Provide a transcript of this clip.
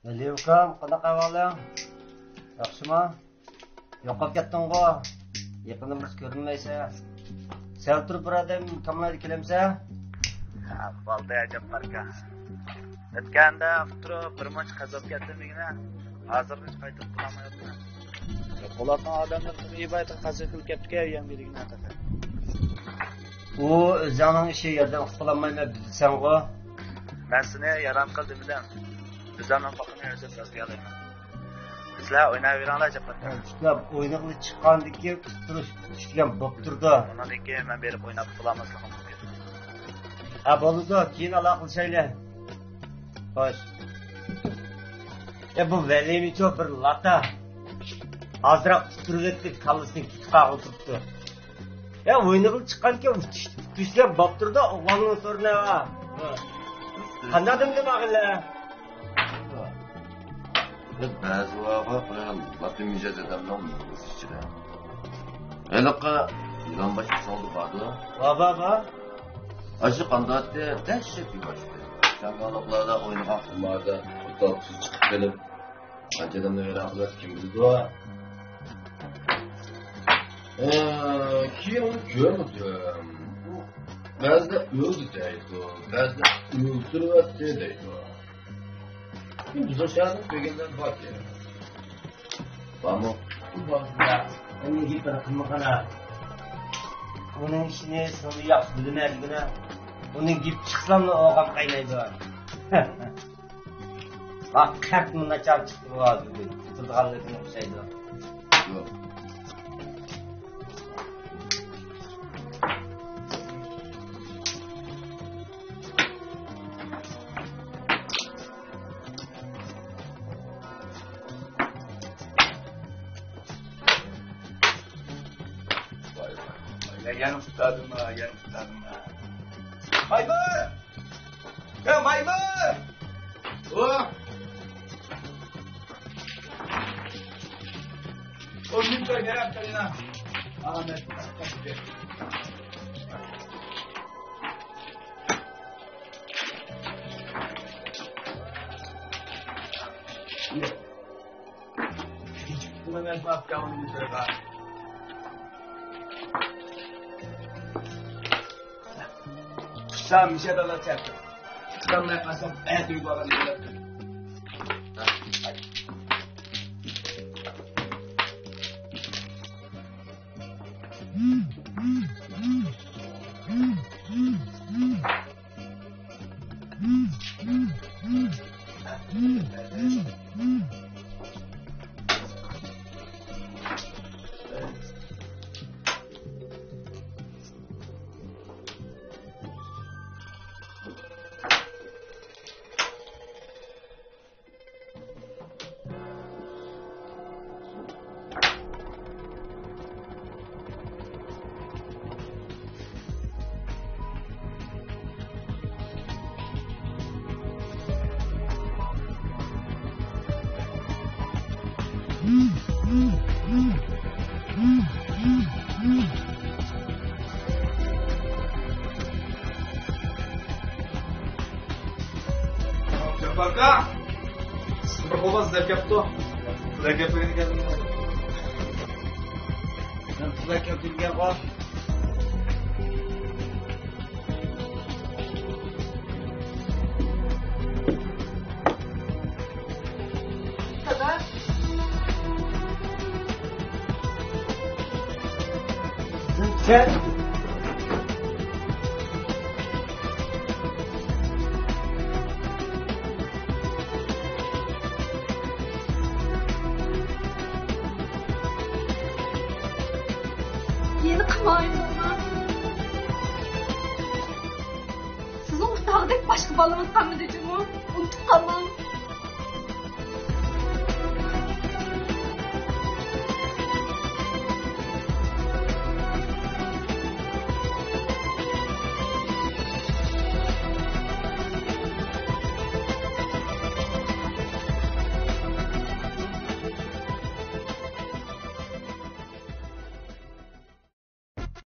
Nali ukam, qanaqa ahvoling? Yaxshimi? Yo'qolib ketding-ku. Yaqinda biz ko'rinmaysan. Sen turib bir odam kamlaydi kelamsa? Valda ajab barka. O'tganda avtro bir munch qazob ketdimigina. Hozir hech qaytib qolamayapman. Qo'latdan odamlar ibodat qazo qilib ketga yamgiligini atadi. U o'zining ishi yerdan qilolmayman bilsan-ku. Men seni yaram qildim bilan. Bizlarning faqini o'zim tasdiqlayman. Sizlar o'ynayveringlar ajab barka. Chiqib o'yinga chiqqandiki turish ishgan bo'p turdi. Undan keyin men berib o'ynab qolamasligim mumkin. Bo'ldi, keyin aloqalashaylik. Xo'sh. Bu Velimicho bir lata. Azroq turibdi, kallasini tutqaq turibdi. O'yinga chiqqanki tushgan bo'p turdi, o'g'lning so'rina. Qanday demag'illa? Ba'zi vaqtlar Latin mücadeleden ichida. Anaqa ilon boshqa soldi bordi. Baba. Aşı qandatda dahshat boshqa. Changaloqlarda o'ynagan qimorda o'toqsiz chiqib kelib, qanchadan veraqlar kim bildi. Keyin ko'rdim. Ba'zida o'ldi deydi, ba'zida o'ltiribdi deydi. Biz aşağıda bölgeden bakıyor. Vamos. Onu git bırakma kana. Onun işini sonu yap bilmezgine. Onun gip çıksam da oğam kaynaydı. Bak kalk mı naçar çıktı bu ağzı. Tutulduğallıkını okşaydı. Yok. Yan ustadım. Maymur! Ya Maymur! O lütfen ne yaptın ya? Ahmet, Ahmet. Hiç buna ben bakacağım bir süre var. Sen bir şey dalacaksın. Sen ne yaparsan duygu alacaksın. Baka, berkopas dari kapto, dari kapto ini kan, Sen tuzak yapılgen kal. Kadar. Sen Yeni kıvayımlar. Siz o muhtağdaki başka balımın tahmin edeceğim o. Unutup kalmam.